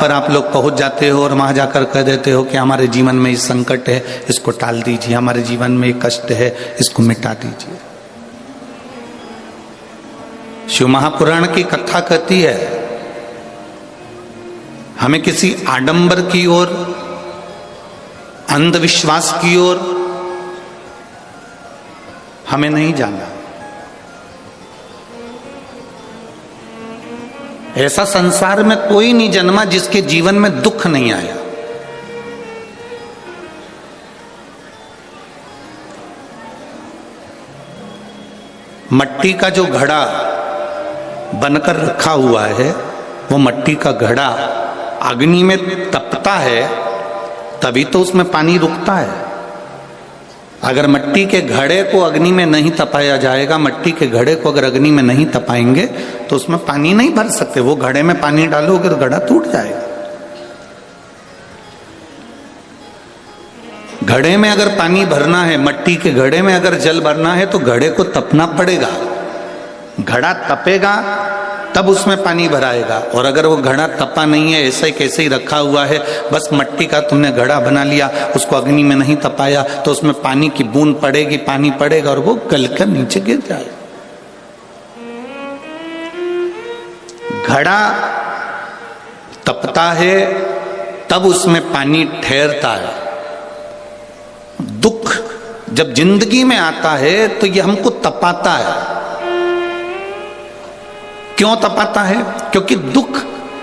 पर आप लोग पहुंच जाते हो और वहां जाकर कह देते हो कि हमारे जीवन में ये संकट है, इसको टाल दीजिए, हमारे जीवन में ये कष्ट है, इसको मिटा दीजिए। शिव महापुराण की कथा कहती है हमें किसी आडंबर की ओर, अंधविश्वास की ओर हमें नहीं जाना। ऐसा संसार में कोई नहीं जन्मा जिसके जीवन में दुख नहीं आया। मट्टी का जो घड़ा बनकर रखा हुआ है, वो मट्टी का घड़ा अग्नि में तपता है तभी तो उसमें पानी रुकता है। अगर मट्टी के घड़े को अग्नि में नहीं तपाया जाएगा, मट्टी के घड़े को अगर अग्नि में नहीं तपाएंगे तो उसमें पानी नहीं भर सकते। वो घड़े में पानी डालोगे तो घड़ा टूट जाएगा। घड़े में अगर पानी भरना है, मट्टी के घड़े में अगर जल भरना है तो घड़े को तपना पड़ेगा। घड़ा तपेगा तब उसमें पानी भराएगा। और अगर वो घड़ा तपा नहीं है, ऐसे कैसे ही रखा हुआ है, बस मट्टी का तुमने घड़ा बना लिया, उसको अग्नि में नहीं तपाया, तो उसमें पानी की बूंद पड़ेगी, पानी पड़ेगा और वो गलकर नीचे गिर जाएगा। घड़ा तपता है तब उसमें पानी ठहरता है। दुख जब जिंदगी में आता है तो ये हमको तपाता है। क्यों तपाता है? क्योंकि दुख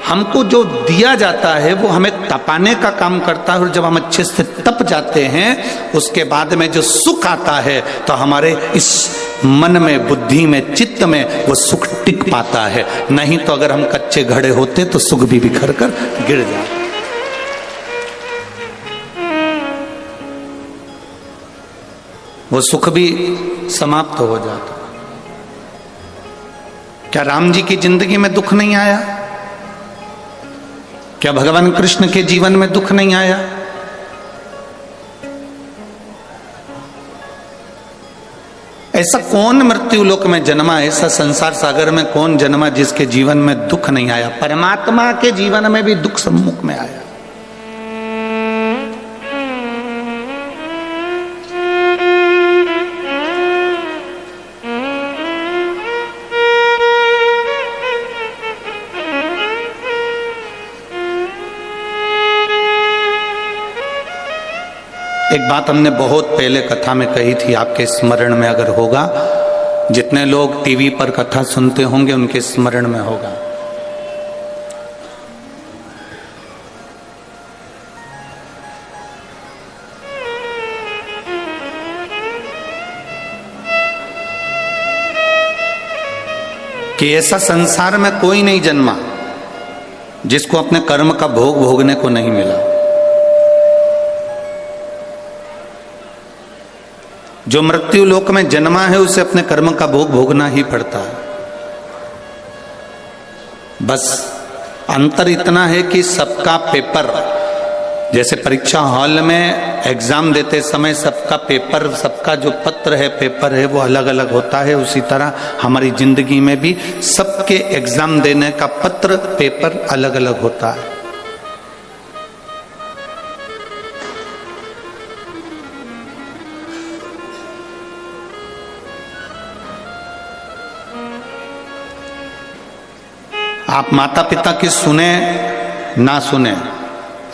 हमको जो दिया जाता है वो हमें तपाने का काम करता है। और जब हम अच्छे से तप जाते हैं उसके बाद में जो सुख आता है तो हमारे इस मन में, बुद्धि में, चित्त में वो सुख टिक पाता है। नहीं तो अगर हम कच्चे घड़े होते तो सुख भी बिखर कर गिर जाता। वो सुख भी समाप्त हो जाता। क्या राम जी की जिंदगी में दुख नहीं आया? क्या भगवान कृष्ण के जीवन में दुख नहीं आया? ऐसा कौन मृत्यु लोक में जन्मा, ऐसा संसार सागर में कौन जन्मा जिसके जीवन में दुख नहीं आया? परमात्मा के जीवन में भी दुख सम्मुख में आया। एक बात हमने बहुत पहले कथा में कही थी, आपके स्मरण में अगर होगा, जितने लोग टीवी पर कथा सुनते होंगे उनके स्मरण में होगा। कि ऐसा संसार में कोई नहीं जन्मा जिसको अपने कर्म का भोग भोगने को नहीं मिला। जो मृत्यु लोक में जन्मा है उसे अपने कर्म का भोग भोगना ही पड़ता है। बस अंतर इतना है कि सबका पेपर, जैसे परीक्षा हॉल में एग्जाम देते समय सबका पेपर, सबका जो पत्र है, पेपर है, वो अलग अलग होता है, उसी तरह हमारी जिंदगी में भी सबके एग्जाम देने का पत्र, पेपर अलग अलग होता है। आप माता पिता की सुने ना सुने,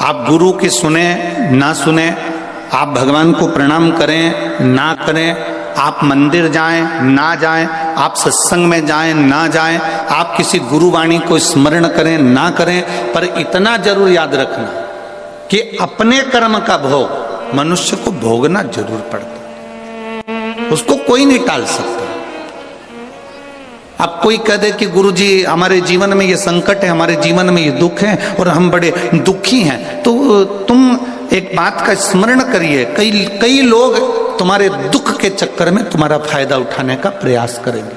आप गुरु की सुने ना सुने, आप भगवान को प्रणाम करें ना करें, आप मंदिर जाएं ना जाएं, आप सत्संग में जाएं ना जाएं, आप किसी गुरुवाणी को स्मरण करें ना करें, पर इतना जरूर याद रखना कि अपने कर्म का भोग मनुष्य को भोगना जरूर पड़ता, उसको कोई नहीं टाल सकता। अब कोई कह दे कि गुरुजी हमारे जीवन में ये संकट है, हमारे जीवन में ये दुख है और हम बड़े दुखी हैं, तो तुम एक बात का स्मरण करिए, कई लोग तुम्हारे दुख के चक्कर में तुम्हारा फायदा उठाने का प्रयास करेंगे।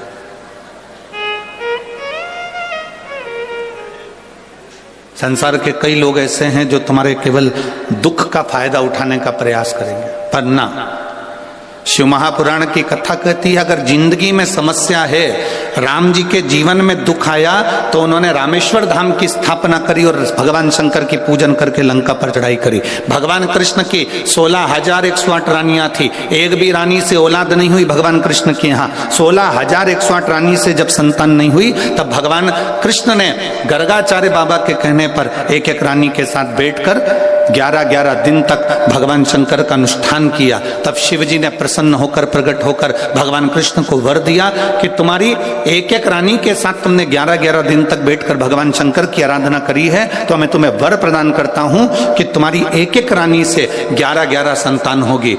संसार के कई लोग ऐसे हैं जो तुम्हारे केवल दुख का फायदा उठाने का प्रयास करेंगे, पर ना, शिव महापुराण की कथा कहती है, अगर जिंदगी में समस्या है, राम जी के जीवन में दुख आया तो उन्होंने रामेश्वर धाम की स्थापना करी और भगवान शंकर की पूजन करके लंका पर चढ़ाई करी। भगवान कृष्ण की 16,108 रानियां थी, एक भी रानी से औलाद नहीं हुई। भगवान कृष्ण के यहाँ 16,108 रानी से जब संतान नहीं हुई, तब भगवान कृष्ण ने गर्गाचार्य बाबा के कहने पर एक एक रानी के साथ बैठकर 11-11 दिन तक भगवान शंकर का अनुष्ठान किया। तब शिव जी ने प्रसन्न होकर, प्रकट होकर भगवान कृष्ण को वर दिया कि तुम्हारी एक एक रानी के साथ तुमने 11-11 दिन तक बैठकर भगवान शंकर की आराधना करी है, तो मैं तुम्हें वर प्रदान करता हूं कि तुम्हारी एक एक रानी से 11-11 संतान होगी।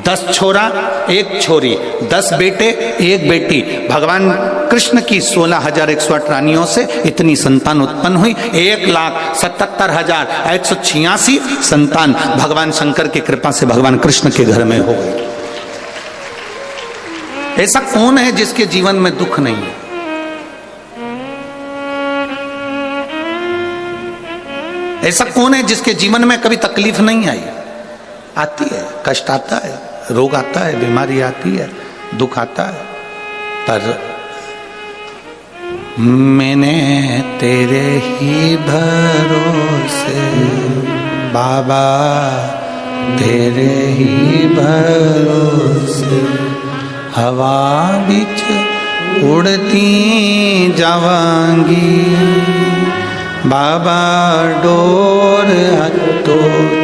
10 छोरा 1 छोरी, 10 बेटे 1 बेटी। भगवान कृष्ण की 16,108 रानियों से इतनी संतान उत्पन्न हुई। 1,77,186 संतान भगवान शंकर की कृपा से भगवान कृष्ण के घर में हो गई। ऐसा कौन है जिसके जीवन में दुख नहीं है? ऐसा कौन है जिसके जीवन में कभी तकलीफ नहीं आई? आती है, कष्ट आता है, रोग आता है, बीमारी आती है, दुख आता है, पर मैंने तेरे ही भरोसे बाबा, तेरे ही भरोसे हवा बिच उड़ती जावांगी बाबा, डोर हत्तो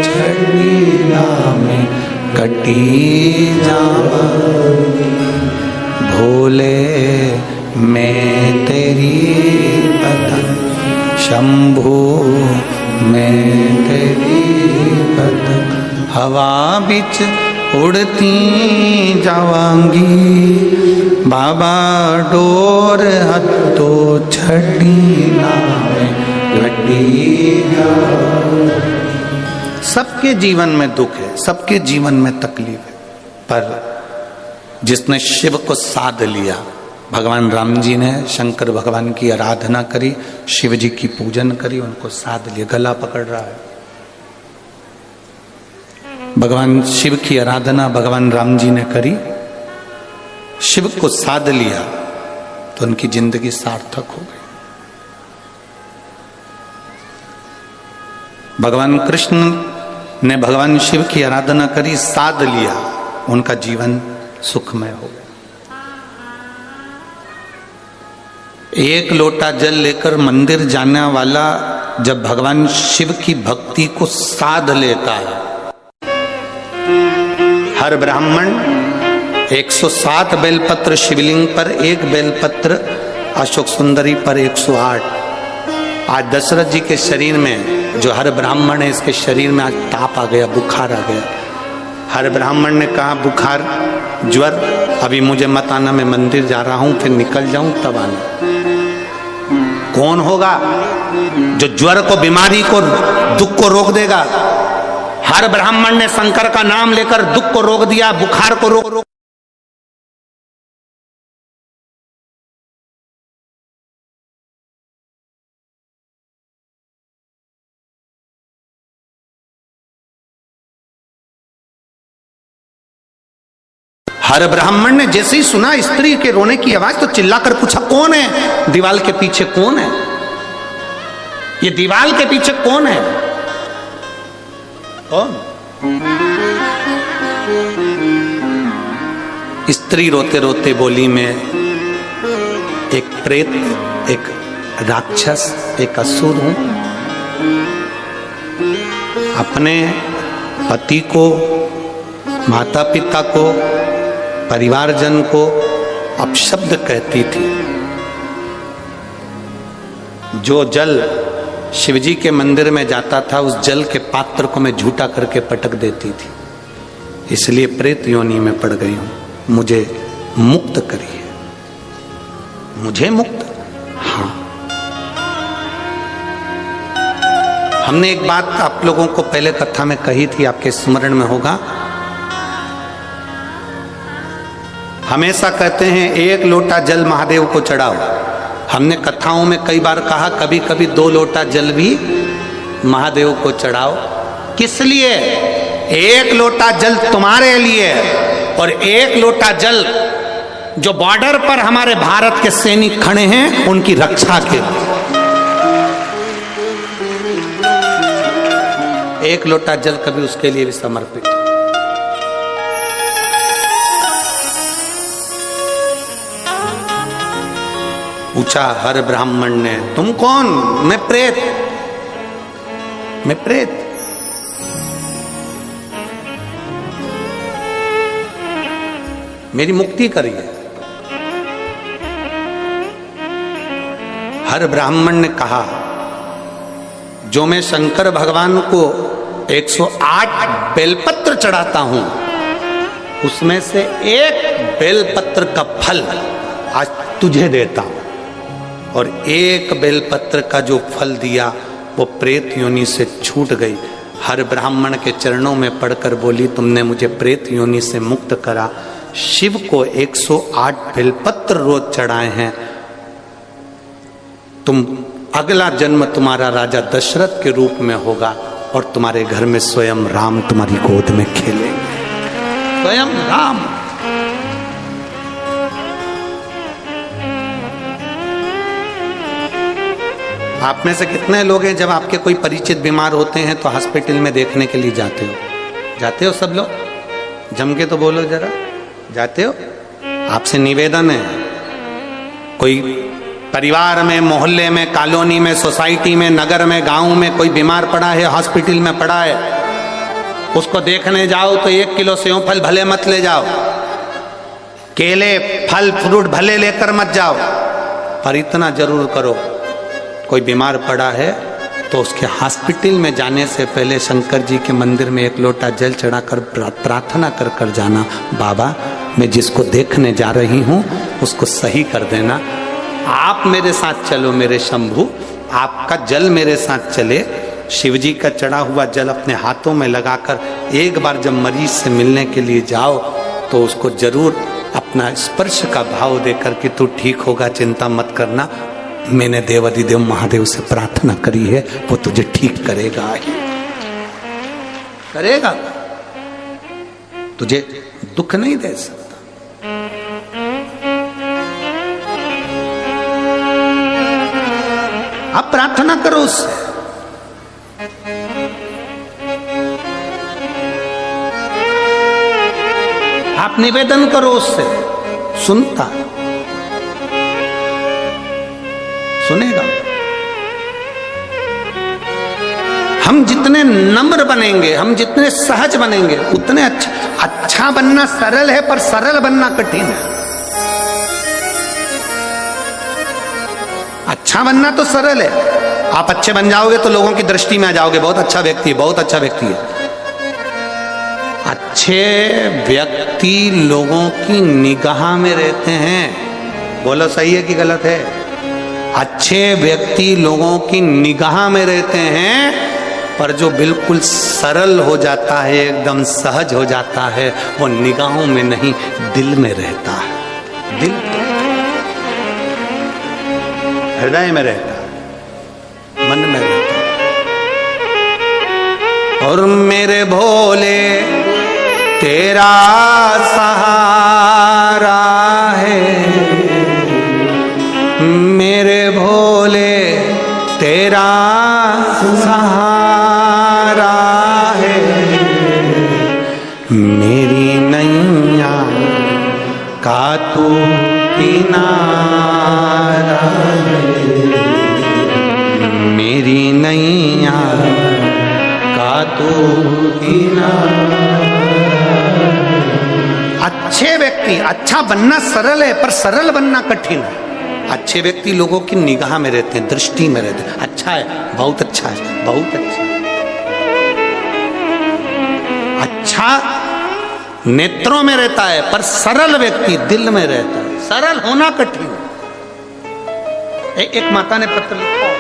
छड़ीला में कटी जावांगी। भोले मैं तेरी पतन, शंभू मैं तेरी पतन, हवा बिच उड़ती जावांगी बाबा, डोर हत्तो छड़ीला में कटी जावांगी। सबके जीवन में दुख है, सबके जीवन में तकलीफ है, पर जिसने शिव को साध लिया, भगवान राम जी ने शंकर भगवान की आराधना करी, शिव जी की पूजन करी, उनको साध लिया। गला पकड़ रहा है, भगवान शिव की आराधना भगवान राम जी ने करी, शिव को साध लिया, तो उनकी जिंदगी सार्थक हो गई। भगवान कृष्ण ने भगवान शिव की आराधना करी, साध लिया, उनका जीवन सुखमय हो गया। एक लोटा जल लेकर मंदिर जाने वाला जब भगवान शिव की भक्ति को साध लेता है, हर ब्राह्मण 107 बेलपत्र शिवलिंग पर, 1 बेलपत्र अशोक सुंदरी पर 108। आज दशरथ जी के शरीर में, जो हर ब्राह्मण है, इसके शरीर में आज ताप आ गया, बुखार आ गया। हर ब्राह्मण ने कहा बुखार, ज्वर, अभी मुझे मत आना, मैं मंदिर जा रहा हूं, फिर निकल जाऊं तब आना। कौन होगा जो ज्वर को, बीमारी को, दुख को रोक देगा? हर ब्राह्मण ने शंकर का नाम लेकर दुख को रोक दिया, बुखार को रोक। हर ब्राह्मण ने जैसे ही सुना स्त्री के रोने की आवाज, तो चिल्लाकर पूछा कौन है? दीवाल के पीछे कौन है? ये दीवाल के पीछे कौन है? कौन? स्त्री रोते रोते बोली, मैं एक प्रेत, एक राक्षस, एक असुर हूं। अपने पति को, माता पिता को, परिवारजन को अपशब्द कहती थी। जो जल शिवजी के मंदिर में जाता था, उस जल के पात्र को मैं झूठा करके पटक देती थी, इसलिए प्रेत योनि में पड़ गई हूं। मुझे मुक्त करिए। मुझे मुक्त? हाँ। हमने एक बात आप लोगों को पहले कथा में कही थी, आपके स्मरण में होगा। हमेशा कहते हैं 1 लोटा जल महादेव को चढ़ाओ। हमने कथाओं में कई बार कहा कभी कभी 2 लोटा जल भी महादेव को चढ़ाओ। किस लिए? 1 लोटा जल तुम्हारे लिए, और एक लोटा जल जो बॉर्डर पर हमारे भारत के सैनिक खड़े हैं उनकी रक्षा के लिए, एक लोटा जल कभी उसके लिए भी समर्पित। पूछा हर ब्राह्मण ने, तुम कौन? मैं प्रेत, मैं प्रेत। मेरी मुक्ति करिए। हर ब्राह्मण ने कहा, जो मैं शंकर भगवान को 108 बेलपत्र चढ़ाता हूं, उसमें से एक बेलपत्र का फल आज तुझे देता हूं। और एक बेलपत्र का जो फल दिया वो प्रेत योनि से छूट गई। हर ब्राह्मण के चरणों में पड़कर बोली, तुमने मुझे प्रेत योनि से मुक्त करा। शिव को 108 बेलपत्र रोज चढ़ाए हैं। तुम अगला जन्म तुम्हारा राजा दशरथ के रूप में होगा और तुम्हारे घर में स्वयं राम तुम्हारी गोद में खेलेंगे, स्वयं राम। आप में से कितने लोग हैं जब आपके कोई परिचित बीमार होते हैं तो हॉस्पिटल में देखने के लिए जाते हो? जाते हो सब लोग? जम के तो बोलो जरा, जाते हो? आपसे निवेदन है, कोई परिवार में, मोहल्ले में, कॉलोनी में, सोसाइटी में, नगर में, गांव में कोई बीमार पड़ा है, हॉस्पिटल में पड़ा है, उसको देखने जाओ तो 1 किलो सेव फल भले मत ले जाओ, केले फल फ्रूट भले लेकर मत जाओ, पर इतना जरूर करो, कोई बीमार पड़ा है तो उसके हॉस्पिटल में जाने से पहले शंकर जी के मंदिर में 1 लोटा जल चढ़ाकर प्रार्थना कर कर जाना, बाबा मैं जिसको देखने जा रही हूँ उसको सही कर देना। आप मेरे साथ चलो मेरे शंभू, आपका जल मेरे साथ चले। शिव जी का चढ़ा हुआ जल अपने हाथों में लगाकर एक बार जब मरीज से मिलने के लिए जाओ तो उसको जरूर अपना स्पर्श का भाव देकर कि तू ठीक होगा, चिंता मत करना, मैंने देवाधिदेव महादेव से प्रार्थना करी है, वो तुझे ठीक करेगा ही करेगा, तुझे दुख नहीं दे सकता। आप प्रार्थना करो उससे, आप निवेदन करो उससे, सुनता, सुनेगा। हम जितने नम्र बनेंगे, हम जितने सहज बनेंगे उतने अच्छा बनना सरल है, पर सरल बनना कठिन है। अच्छा बनना तो सरल है, आप अच्छे बन जाओगे तो लोगों की दृष्टि में आ जाओगे, बहुत अच्छा व्यक्ति है, बहुत अच्छा व्यक्ति है। अच्छे व्यक्ति लोगों की निगाह में रहते हैं। बोलो सही है कि गलत है? अच्छे व्यक्ति लोगों की निगाह में रहते हैं, पर जो बिल्कुल सरल हो जाता है, एकदम सहज हो जाता है, वो निगाहों में नहीं दिल में रहता है, दिल हृदय में रहता है, मन में रहता है। और मेरे भोले तेरा सहारा है, मेरे भोले तेरा सहारा है, मेरी नैया का तू किनारा है, मेरी नैया का तू किनारा। अच्छे व्यक्ति, अच्छा बनना सरल है पर सरल बनना कठिन है। अच्छे व्यक्ति लोगों की निगाह में रहते हैं, दृष्टि में रहते हैं, अच्छा है, बहुत अच्छा है, बहुत अच्छा। अच्छा नेत्रों में रहता है पर सरल व्यक्ति दिल में रहता है। सरल होना कठिन है। एक माता ने पत्र लिखा है,